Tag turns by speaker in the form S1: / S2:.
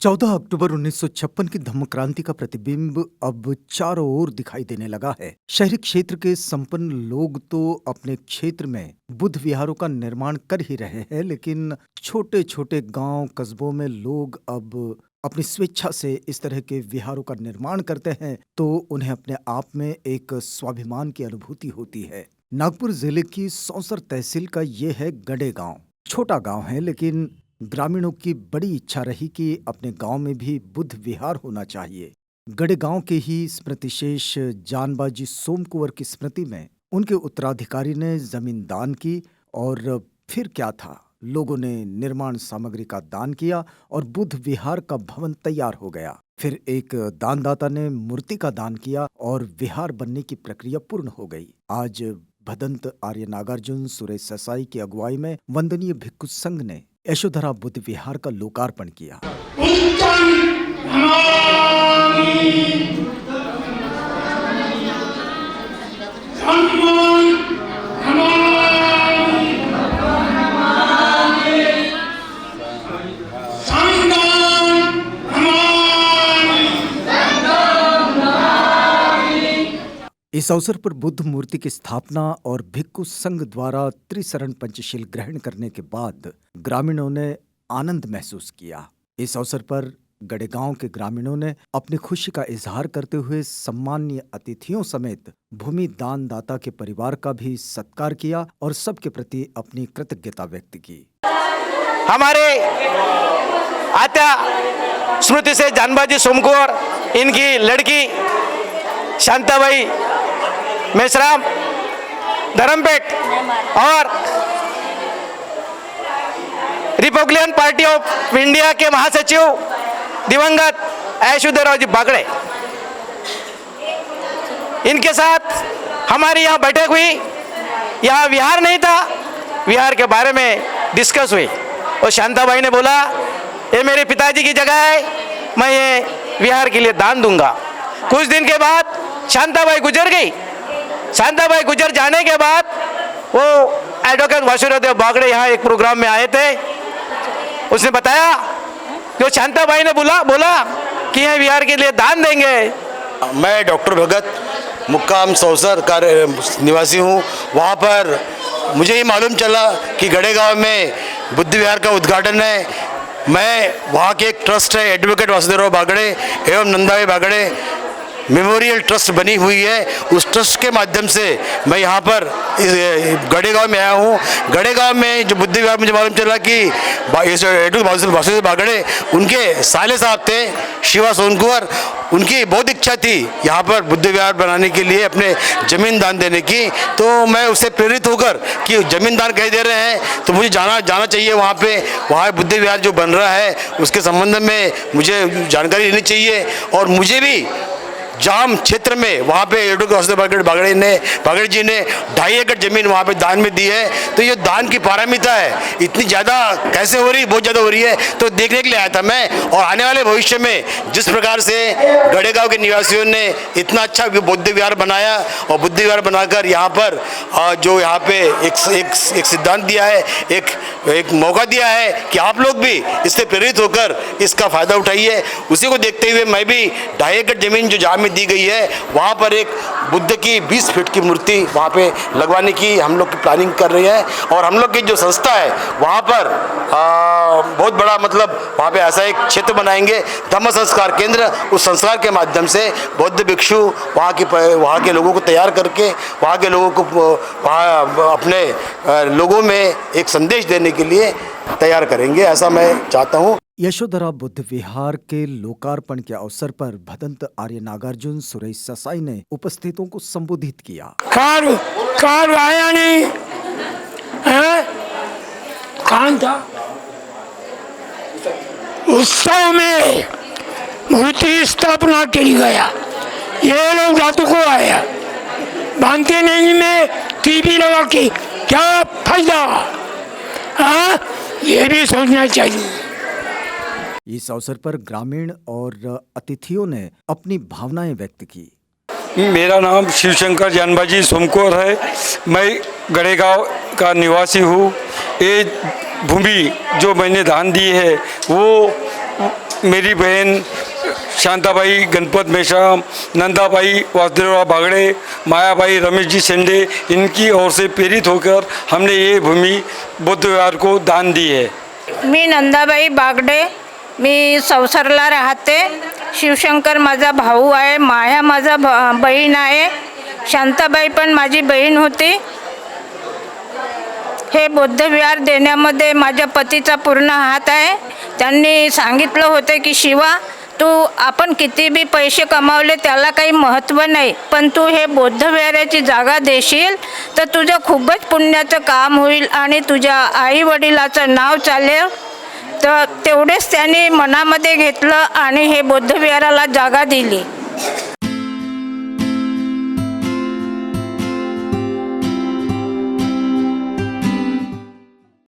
S1: 14 अक्टूबर 1956 की धम्म क्रांति का प्रतिबिंब अब चारों ओर दिखाई देने लगा है। शहरी क्षेत्र के संपन्न लोग तो अपने क्षेत्र में बुद्ध विहारों का निर्माण कर ही रहे हैं, लेकिन छोटे छोटे गांव कस्बों में लोग अब अपनी स्वेच्छा से इस तरह के विहारों का निर्माण करते हैं तो उन्हें अपने आप में एक स्वाभिमान की अनुभूति होती है। नागपुर जिले की सौंसर तहसील का ये है गड़े गांव। छोटा गांव है, लेकिन ग्रामीणों की बड़ी इच्छा रही कि अपने गांव में भी बुद्ध विहार होना चाहिए। गड़े गांव के ही स्मृतिशेष जानबाजी सोमकुंवर की स्मृति में उनके उत्तराधिकारी ने जमीन दान की और फिर क्या था, लोगों ने निर्माण सामग्री का दान किया और बुद्ध विहार का भवन तैयार हो गया। फिर एक दानदाता ने मूर्ति का दान किया और विहार बनने की प्रक्रिया पूर्ण हो गई। आज भदंत आर्य नागार्जुन सुरेश ससाई की अगुवाई में वंदनीय भिक्खु संघ ने यशोधरा बुद्ध विहार का लोकार्पण किया। इस अवसर पर बुद्ध मूर्ति की स्थापना और भिक्खु संघ द्वारा त्रिशरण पंचशील ग्रहण करने के बाद ग्रामीणों ने आनंद महसूस किया। इस अवसर पर गड़े गांव के ग्रामीणों ने अपनी खुशी का इजहार करते हुए सम्माननीय अतिथियों समेत भूमि दानदाता के परिवार का भी सत्कार किया और सबके प्रति अपनी कृतज्ञता व्यक्त की।
S2: हमारे आत्या स्मृति से जानबाजी सोमकुंवर, इनकी लड़की शांताबाई मेश्राम धर्मपेट और रिपब्लिकन पार्टी ऑफ इंडिया के महासचिव दिवंगत यशोधरा जी बागड़े, इनके साथ हमारी यहाँ बैठक हुई। यहाँ विहार नहीं था, विहार के बारे में डिस्कस हुई और शांताबाई ने बोला ये मेरे पिताजी की जगह है, मैं ये विहार के लिए दान दूंगा। कुछ दिन के बाद शांताबाई गुजर गई। शांताबाई गुजर जाने के बाद वो एडवोकेट वासुदेव बागड़े यहाँ एक प्रोग्राम में आए थे। उसने बताया, जो शांताबाई ने बोला कि यह विहार के लिए दान देंगे।
S3: मैं डॉक्टर भगत मुक्काम सौसर का निवासी हूँ। वहाँ पर मुझे ये मालूम चला कि गड़े गांव में बुद्ध विहार का उद्घाटन है। मैं वहाँ के एक ट्रस्ट है एडवोकेट वासुदेव बागड़े एवं नंदाबाई बागड़े मेमोरियल ट्रस्ट बनी हुई है, उस ट्रस्ट के माध्यम से मैं यहाँ पर इस गड़े गांव में आया हूँ। गड़े गांव में जो बुद्ध विहार मुझे मालूम चला कि वासुदेव बागड़े उनके साले साहब थे शिवा सोमकुंवर, उनकी बहुत इच्छा थी यहाँ पर बुद्ध विहार बनाने के लिए अपने ज़मीन दान देने की। तो मैं उससे प्रेरित होकर कि ज़मीन दान कह दे रहे हैं तो मुझे जाना चाहिए वहाँ बुद्ध विहार जो बन रहा है उसके संबंध में मुझे जानकारी लेनी चाहिए। और मुझे भी जाम क्षेत्र में वहाँ पे एडवोकेट वासुदेव बागड़े जी ने 2.5 एकड़ जमीन वहाँ पे दान में दी है। तो ये दान की पारमिता है, इतनी ज़्यादा कैसे हो रही, बहुत ज़्यादा हो रही है। तो देखने के लिए आया था मैं। और आने वाले भविष्य में जिस प्रकार से गड़े गाँव के निवासियों ने इतना अच्छा बुद्ध विहार बनाया और बुद्ध विहार बनाकर यहाँ पर जो यहाँ पे एक सिद्धांत दिया है, एक मौका दिया है कि आप लोग भी इससे प्रेरित होकर इसका फ़ायदा उठाइए। उसी को देखते हुए मैं भी 2.5 एकड़ जमीन जो जहाँ में दी गई है वहाँ पर एक बुद्ध की 20 फीट की मूर्ति वहाँ पे लगवाने की हम लोग की प्लानिंग कर रहे हैं। और हम लोग की जो संस्था है वहाँ पर बहुत बड़ा मतलब वहाँ पे ऐसा एक क्षेत्र बनाएंगे धम्म संस्कार केंद्र। उस संस्कार के माध्यम से बौद्ध भिक्षु वहाँ के लोगों को तैयार करके वहाँ के लोगों को वहाँ अपने लोगों में एक संदेश देने के लिए तैयार करेंगे, ऐसा मैं चाहता हूँ।
S1: यशोधरा बुद्ध विहार के लोकार्पण के अवसर पर भदंत आर्य नागार्जुन सुरेश ससाई ने उपस्थितों को संबोधित किया।
S4: कार आया नहीं है? कौन था उत्सव में मूर्ति स्थापना के लिए गया, ये लोग रातों को आया, बांधते नहीं में टीवी लगा के क्या फायदा, ये भी सोचना चाहिए।
S1: इस अवसर पर ग्रामीण और अतिथियों ने अपनी भावनाएं व्यक्त की।
S5: मेरा नाम शिवशंकर जानबाजी सोमकुंवर है। मैं गड़े गांव का निवासी हूँ। ये भूमि जो मैंने दान दी है वो मेरी बहन शांताबाई गणपत मेश्राम, नंदाबाई वासुदेवराव बागड़े, मायाबाई रमेश जी सेंडे, इनकी ओर से प्रेरित होकर हमने ये भूमि बुद्ध विहार को दान दी है।
S6: मी नंदाबाई बागडे, मी सवसरला राहते। शिवशंकर माझा भाऊ आहे, माया माझा बहीण आहे, शांताबाई पण माझी बहीण होती। हे बौद्ध विहार देण्यामध्ये माझ्या पतीचा पूर्ण हात आहे। त्यांनी सांगितलं होते की शिवा, तू आपण किती बी पैसे कमावले त्याला काही महत्त्व नाही, पण तू हे बौद्ध विहाराची जागा देशील तर तुझं खूपच पुण्याचं काम होईल आणि तुझ्या आई वडिलाचं नाव चालेल। तर तेवढेच त्यांनी मनामध्ये घेतलं आणि हे बौद्ध विहाराला जागा दिली।